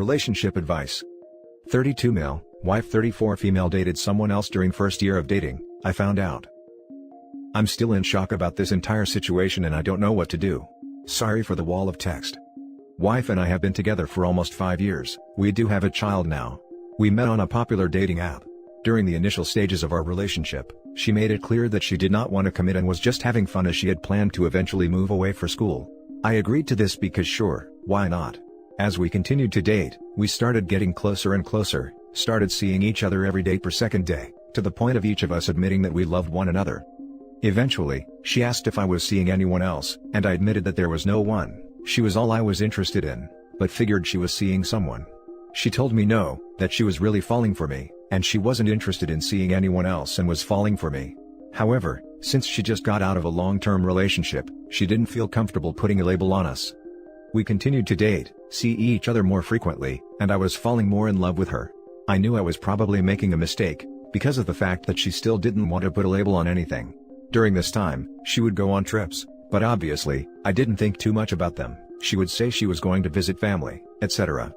Relationship advice. 32 male, wife 34 female dated someone else during first year of dating, I found out. I'm still in shock about this entire situation and I don't know what to do. Sorry for the wall of text. Wife and I have been together for almost 5 years, we do have a child now. We met on a popular dating app. During the initial stages of our relationship, she made it clear that she did not want to commit and was just having fun as she had planned to eventually move away for school. I agreed to this because sure, why not? As we continued to date, we started getting closer and closer, started seeing each other every day per second day, to the point of each of us admitting that we loved one another. Eventually, she asked if I was seeing anyone else, and I admitted that there was no one. She was all I was interested in, but figured she was seeing someone. She told me no, that she was really falling for me, and she wasn't interested in seeing anyone else and was falling for me. However, since she just got out of a long-term relationship, she didn't feel comfortable putting a label on us. We continued to date, see each other more frequently, and I was falling more in love with her. I knew I was probably making a mistake, because of the fact that she still didn't want to put a label on anything. During this time, she would go on trips, but obviously, I didn't think too much about them. She would say she was going to visit family, etc.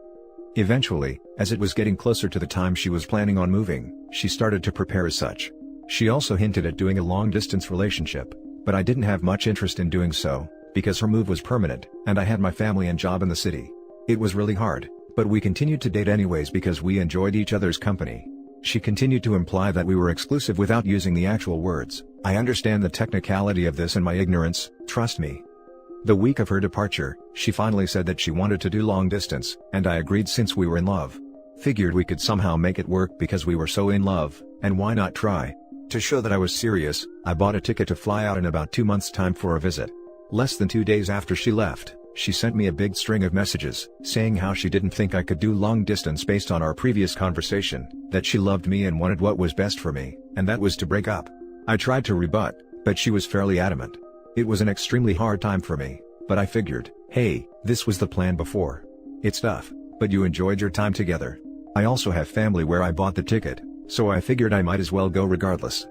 Eventually, as it was getting closer to the time she was planning on moving, she started to prepare as such. She also hinted at doing a long-distance relationship, but I didn't have much interest in doing so, because her move was permanent, and I had my family and job in the city. It was really hard, but we continued to date anyways because we enjoyed each other's company. She continued to imply that we were exclusive without using the actual words. I understand the technicality of this and my ignorance, trust me. The week of her departure, she finally said that she wanted to do long distance, and I agreed since we were in love. Figured we could somehow make it work because we were so in love, and why not try? To show that I was serious, I bought a ticket to fly out in about 2 months' time for a visit. Less than 2 days after she left, she sent me a big string of messages, saying how she didn't think I could do long distance based on our previous conversation, that she loved me and wanted what was best for me, and that was to break up. I tried to rebut, but she was fairly adamant. It was an extremely hard time for me, but I figured, hey, this was the plan before. It's tough, but you enjoyed your time together. I also have family where I bought the ticket, so I figured I might as well go regardless.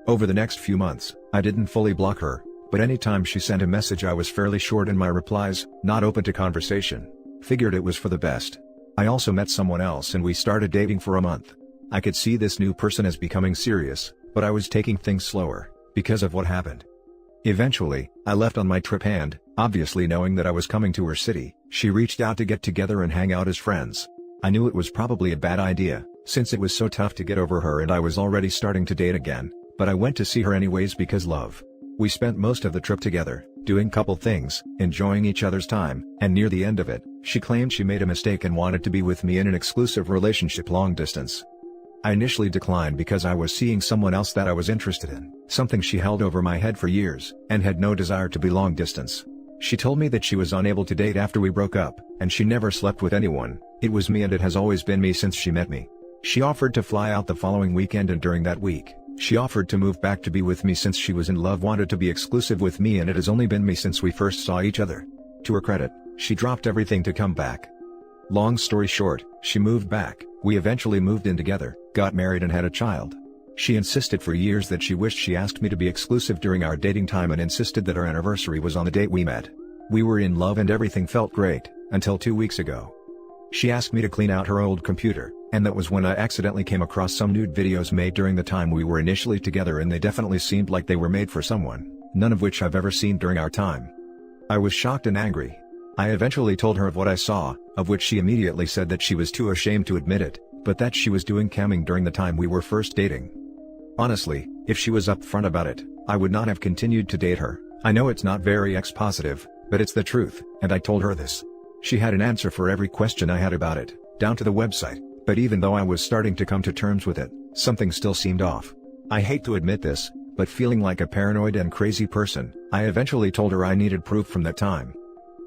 Over the next few months, I didn't fully block her, but anytime she sent a message I was fairly short in my replies, not open to conversation. Figured it was for the best. I also met someone else and we started dating for a month. I could see this new person as becoming serious, but I was taking things slower, because of what happened. Eventually, I left on my trip and, obviously knowing that I was coming to her city, she reached out to get together and hang out as friends. I knew it was probably a bad idea, since it was so tough to get over her and I was already starting to date again, but I went to see her anyways because love. We spent most of the trip together, doing couple things, enjoying each other's time, and near the end of it, she claimed she made a mistake and wanted to be with me in an exclusive relationship long distance. I initially declined because I was seeing someone else that I was interested in, something she held over my head for years, and had no desire to be long distance. She told me that she was unable to date after we broke up, and she never slept with anyone. It was me and it has always been me since she met me. She offered to fly out the following weekend and during that week, she offered to move back to be with me since she was in love, wanted to be exclusive with me, and it has only been me since we first saw each other. To her credit, she dropped everything to come back. Long story short, she moved back, we eventually moved in together, got married and had a child. She insisted for years that she wished she asked me to be exclusive during our dating time and insisted that our anniversary was on the date we met. We were in love and everything felt great, until 2 weeks ago. She asked me to clean out her old computer, and that was when I accidentally came across some nude videos made during the time we were initially together, and they definitely seemed like they were made for someone, none of which I've ever seen during our time. I was shocked and angry. I eventually told her of what I saw, of which she immediately said that she was too ashamed to admit it, but that she was doing camming during the time we were first dating. Honestly, if she was upfront about it, I would not have continued to date her. I know it's not very X-positive, but it's the truth, and I told her this. She had an answer for every question I had about it, down to the website, but even though I was starting to come to terms with it, something still seemed off. I hate to admit this, but feeling like a paranoid and crazy person, I eventually told her I needed proof from that time.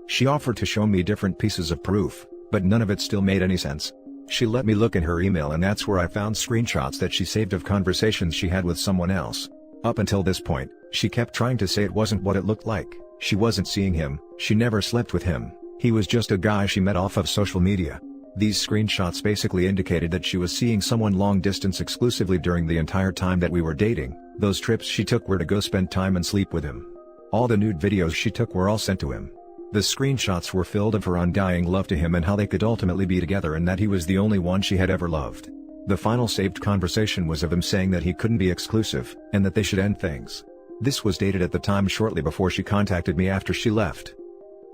She offered to show me different pieces of proof, but none of it still made any sense. She let me look in her email and that's where I found screenshots that she saved of conversations she had with someone else. Up until this point, she kept trying to say it wasn't what it looked like, she wasn't seeing him, she never slept with him, he was just a guy she met off of social media. These screenshots basically indicated that she was seeing someone long distance exclusively during the entire time that we were dating. Those trips she took were to go spend time and sleep with him. All the nude videos she took were all sent to him. The screenshots were filled of her undying love to him and how they could ultimately be together and that he was the only one she had ever loved. The final saved conversation was of him saying that he couldn't be exclusive, and that they should end things. This was dated at the time shortly before she contacted me after she left.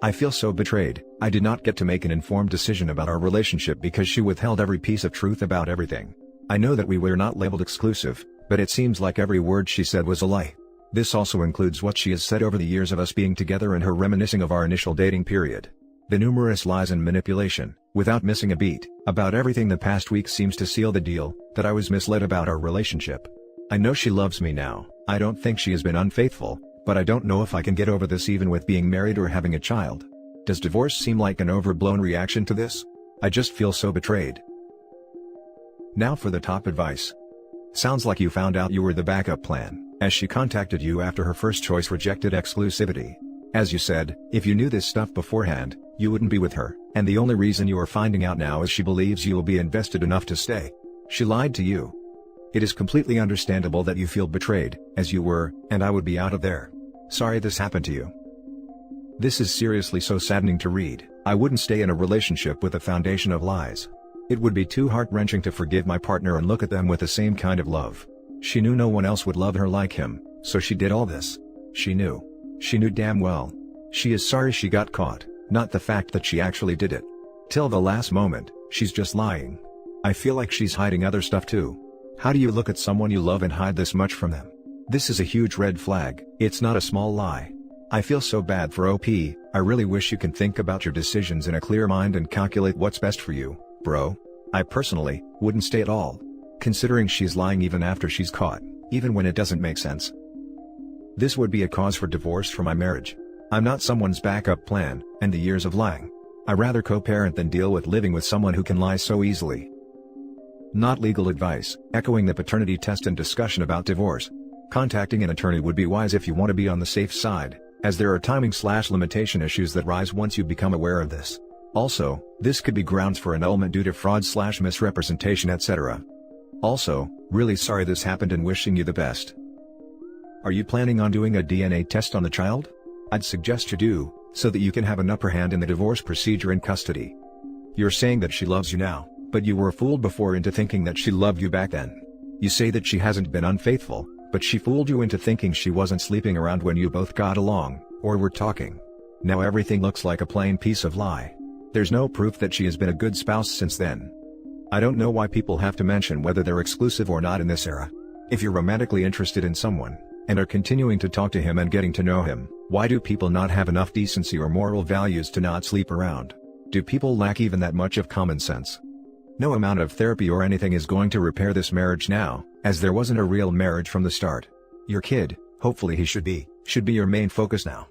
I feel so betrayed. I did not get to make an informed decision about our relationship because she withheld every piece of truth about everything. I know that we were not labeled exclusive, but it seems like every word she said was a lie. This also includes what she has said over the years of us being together and her reminiscing of our initial dating period. The numerous lies and manipulation, without missing a beat, about everything the past week seems to seal the deal, that I was misled about our relationship. I know she loves me now. I don't think she has been unfaithful, but I don't know if I can get over this even with being married or having a child. Does divorce seem like an overblown reaction to this? I just feel so betrayed. Now for the top advice. Sounds like you found out you were the backup plan, as she contacted you after her first choice rejected exclusivity. As you said, if you knew this stuff beforehand, you wouldn't be with her, and the only reason you are finding out now is she believes you will be invested enough to stay. She lied to you. It is completely understandable that you feel betrayed, as you were, and I would be out of there. Sorry this happened to you. This is seriously so saddening to read. I wouldn't stay in a relationship with a foundation of lies. It would be too heart-wrenching to forgive my partner and look at them with the same kind of love. She knew no one else would love her like him, so she did all this. She knew. She knew damn well. She is sorry she got caught, not the fact that she actually did it. Till the last moment, she's just lying. I feel like she's hiding other stuff too. How do you look at someone you love and hide this much from them? This is a huge red flag. It's not a small lie. I feel so bad for OP. I really wish you can think about your decisions in a clear mind and calculate what's best for you, bro. I personally wouldn't stay at all. Considering she's lying even after she's caught, even when it doesn't make sense. This would be a cause for divorce for my marriage. I'm not someone's backup plan, and the years of lying. I rather co-parent than deal with living with someone who can lie so easily. Not legal advice, echoing the paternity test and discussion about divorce. Contacting an attorney would be wise if you want to be on the safe side, as there are timing/limitation issues that rise once you become aware of this. Also, this could be grounds for annulment due to fraud/misrepresentation, etc. Also, really sorry this happened and wishing you the best. Are you planning on doing a DNA test on the child? I'd suggest you do, so that you can have an upper hand in the divorce procedure in custody. You're saying that she loves you now, but you were fooled before into thinking that she loved you back then. You say that she hasn't been unfaithful, but she fooled you into thinking she wasn't sleeping around when you both got along, or were talking. Now everything looks like a plain piece of lie. There's no proof that she has been a good spouse since then. I don't know why people have to mention whether they're exclusive or not in this era. If you're romantically interested in someone, and are continuing to talk to him and getting to know him, why do people not have enough decency or moral values to not sleep around? Do people lack even that much of common sense? No amount of therapy or anything is going to repair this marriage now, as there wasn't a real marriage from the start. Your kid, hopefully he should be your main focus now.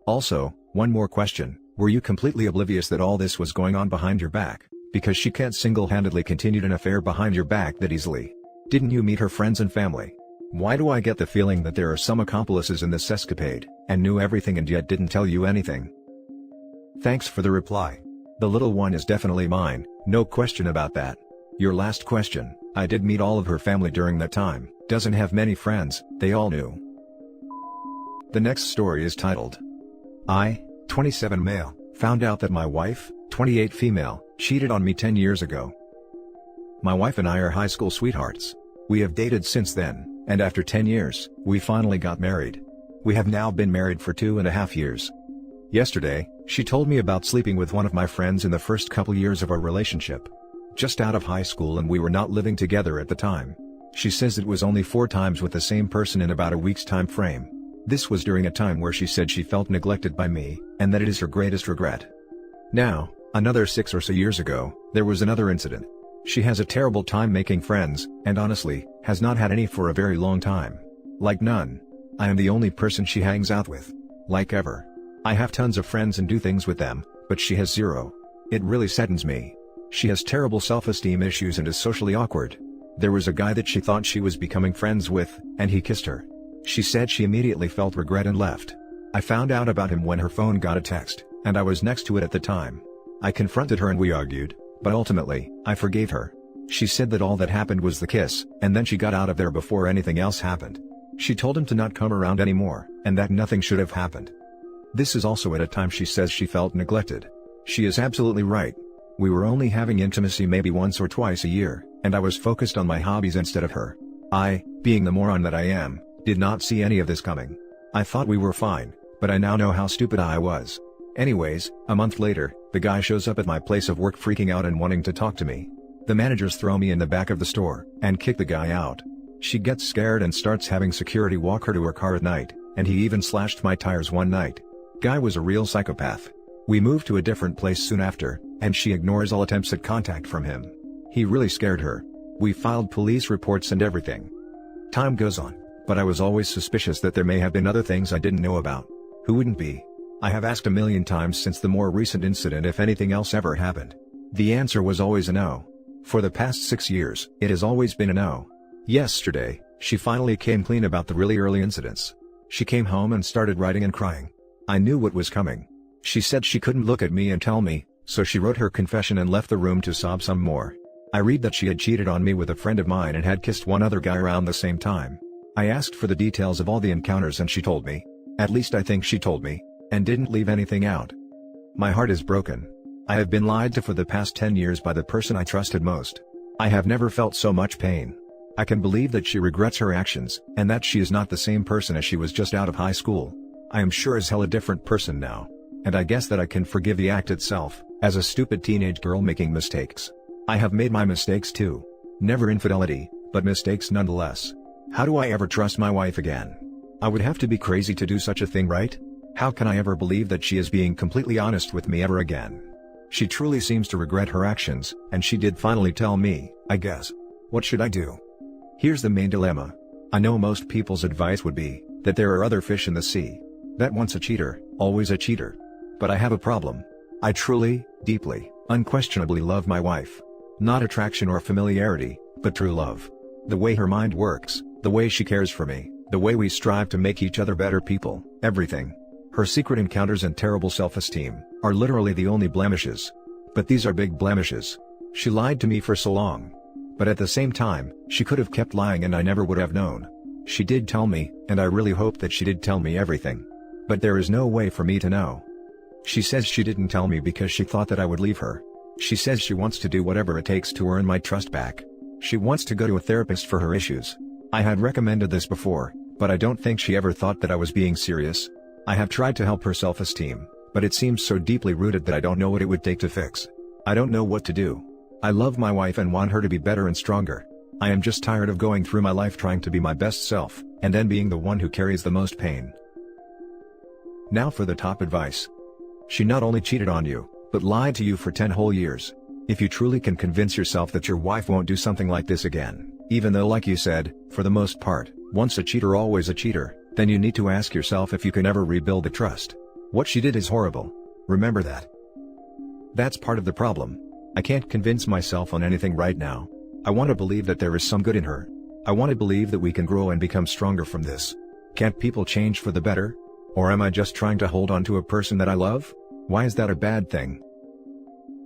Also, one more question, were you completely oblivious that all this was going on behind your back, because she can't single-handedly continue an affair behind your back that easily? Didn't you meet her friends and family? Why do I get the feeling that there are some accomplices in this escapade, and knew everything and yet didn't tell you anything? Thanks for the reply. The little one is definitely mine, no question about that. Your last question, I did meet all of her family during that time, doesn't have many friends, they all knew. The next story is titled, I, 27 male, found out that my wife, 28 female, cheated on me 10 years ago. My wife and I are high school sweethearts. We have dated since then, and after 10 years, we finally got married. We have now been married for 2.5 years. Yesterday, she told me about sleeping with one of my friends in the first couple years of our relationship. Just out of high school and we were not living together at the time. She says it was only 4 times with the same person in about a week's time frame. This was during a time where she said she felt neglected by me, and that it is her greatest regret. Now, another 6 or so years ago, there was another incident. She has a terrible time making friends, and honestly, has not had any for a very long time. Like none. I am the only person she hangs out with. Like ever. I have tons of friends and do things with them, but she has 0. It really saddens me. She has terrible self-esteem issues and is socially awkward. There was a guy that she thought she was becoming friends with, and he kissed her. She said she immediately felt regret and left. I found out about him when her phone got a text, and I was next to it at the time. I confronted her and we argued, but ultimately, I forgave her. She said that all that happened was the kiss, and then she got out of there before anything else happened. She told him to not come around anymore, and that nothing should have happened. This is also at a time she says she felt neglected. She is absolutely right. We were only having intimacy maybe once or twice a year, and I was focused on my hobbies instead of her. I, being the moron that I am, did not see any of this coming. I thought we were fine, but I now know how stupid I was. Anyways, a month later, the guy shows up at my place of work freaking out and wanting to talk to me. The managers throw me in the back of the store, and kick the guy out. She gets scared and starts having security walk her to her car at night, and he even slashed my tires one night. Guy was a real psychopath. We moved to a different place soon after, and she ignores all attempts at contact from him. He really scared her. We filed police reports and everything. Time goes on, but I was always suspicious that there may have been other things I didn't know about. Who wouldn't be? I have asked a million times since the more recent incident if anything else ever happened. The answer was always a no. For the past 6 years, it has always been a no. Yesterday, she finally came clean about the really early incidents. She came home and started writing and crying. I knew what was coming. She said she couldn't look at me and tell me, so she wrote her confession and left the room to sob some more. I read that she had cheated on me with a friend of mine and had kissed one other guy around the same time. I asked for the details of all the encounters and she told me. At least I think she told me, and didn't leave anything out. My heart is broken. I have been lied to for the past 10 years by the person I trusted most. I have never felt so much pain. I can believe that she regrets her actions, and that she is not the same person as she was just out of high school. I am sure as hell a different person now. And I guess that I can forgive the act itself, as a stupid teenage girl making mistakes. I have made my mistakes too. Never infidelity, but mistakes nonetheless. How do I ever trust my wife again? I would have to be crazy to do such a thing, right? How can I ever believe that she is being completely honest with me ever again? She truly seems to regret her actions, and she did finally tell me, I guess. What should I do? Here's the main dilemma. I know most people's advice would be, that there are other fish in the sea. That once a cheater, always a cheater. But I have a problem. I truly, deeply, unquestionably love my wife. Not attraction or familiarity, but true love. The way her mind works, the way she cares for me, the way we strive to make each other better people, everything. Her secret encounters and terrible self-esteem are literally the only blemishes. But these are big blemishes. She lied to me for so long. But at the same time, she could have kept lying and I never would have known. She did tell me, and I really hope that she did tell me everything. But there is no way for me to know. She says she didn't tell me because she thought that I would leave her. She says she wants to do whatever it takes to earn my trust back. She wants to go to a therapist for her issues. I had recommended this before, but I don't think she ever thought that I was being serious. I have tried to help her self-esteem, but it seems so deeply rooted that I don't know what it would take to fix. I don't know what to do. I love my wife and want her to be better and stronger. I am just tired of going through my life trying to be my best self, and then being the one who carries the most pain. Now for the top advice. She not only cheated on you, but lied to you for 10 whole years. If you truly can convince yourself that your wife won't do something like this again, even though like you said, for the most part, once a cheater always a cheater, then you need to ask yourself if you can ever rebuild the trust. What she did is horrible. Remember that. That's part of the problem. I can't convince myself on anything right now. I want to believe that there is some good in her. I want to believe that we can grow and become stronger from this. Can't people change for the better? Or am I just trying to hold on to a person that I love? Why is that a bad thing?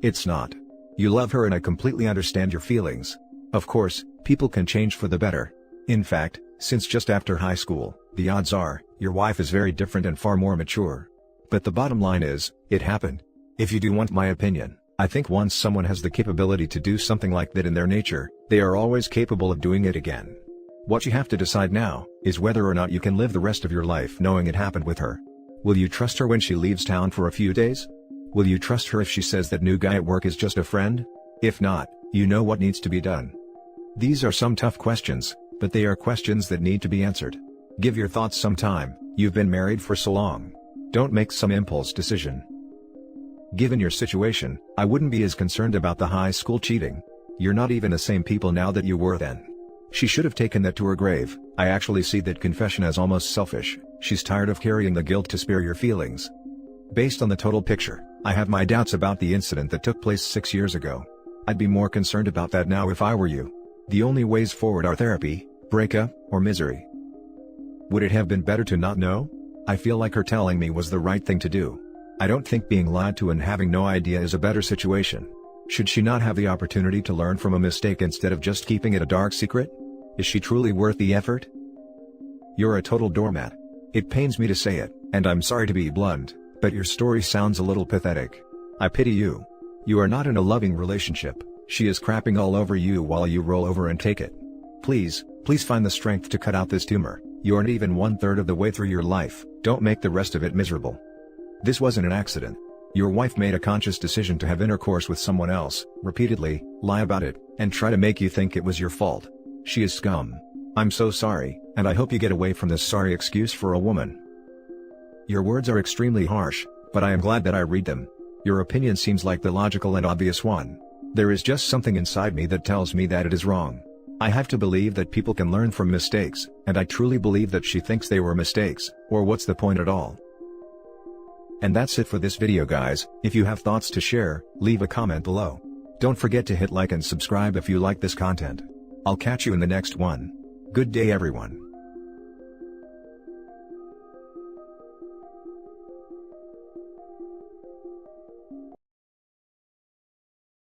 It's not. You love her and I completely understand your feelings. Of course, people can change for the better. In fact, since just after high school, the odds are, your wife is very different and far more mature. But the bottom line is, it happened. If you do want my opinion, I think once someone has the capability to do something like that in their nature, they are always capable of doing it again. What you have to decide now, is whether or not you can live the rest of your life knowing it happened with her. Will you trust her when she leaves town for a few days? Will you trust her if she says that new guy at work is just a friend? If not, you know what needs to be done. These are some tough questions, but they are questions that need to be answered. Give your thoughts some time. You've been married for so long. Don't make some impulse decision. Given your situation, I wouldn't be as concerned about the high school cheating. You're not even the same people now that you were then. She should have taken that to her grave. I actually see that confession as almost selfish. She's tired of carrying the guilt to spare your feelings. Based on the total picture, I have my doubts about the incident that took place 6 years ago. I'd be more concerned about that now if I were you. The only ways forward are therapy, breakup, or misery. Would it have been better to not know? I feel like her telling me was the right thing to do. I don't think being lied to and having no idea is a better situation. Should she not have the opportunity to learn from a mistake instead of just keeping it a dark secret? Is she truly worth the effort? You're a total doormat. It pains me to say it, and I'm sorry to be blunt, But your story sounds a little pathetic. I pity you. You are not in a loving relationship, she is crapping all over you while you roll over and take it. Please find the strength to cut out this tumor. You aren't even 1/3 of the way through your life, don't make the rest of it miserable. This wasn't an accident. Your wife made a conscious decision to have intercourse with someone else, repeatedly, lie about it, and try to make you think it was your fault. She is scum. I'm so sorry, and I hope you get away from this sorry excuse for a woman. Your words are extremely harsh, but I am glad that I read them. Your opinion seems like the logical and obvious one. There is just something inside me that tells me that it is wrong. I have to believe that people can learn from mistakes, and I truly believe that she thinks they were mistakes, or what's the point at all? And that's it for this video guys. If you have thoughts to share, leave a comment below. Don't forget to hit like and subscribe if you like this content. I'll catch you in the next one. Good day everyone.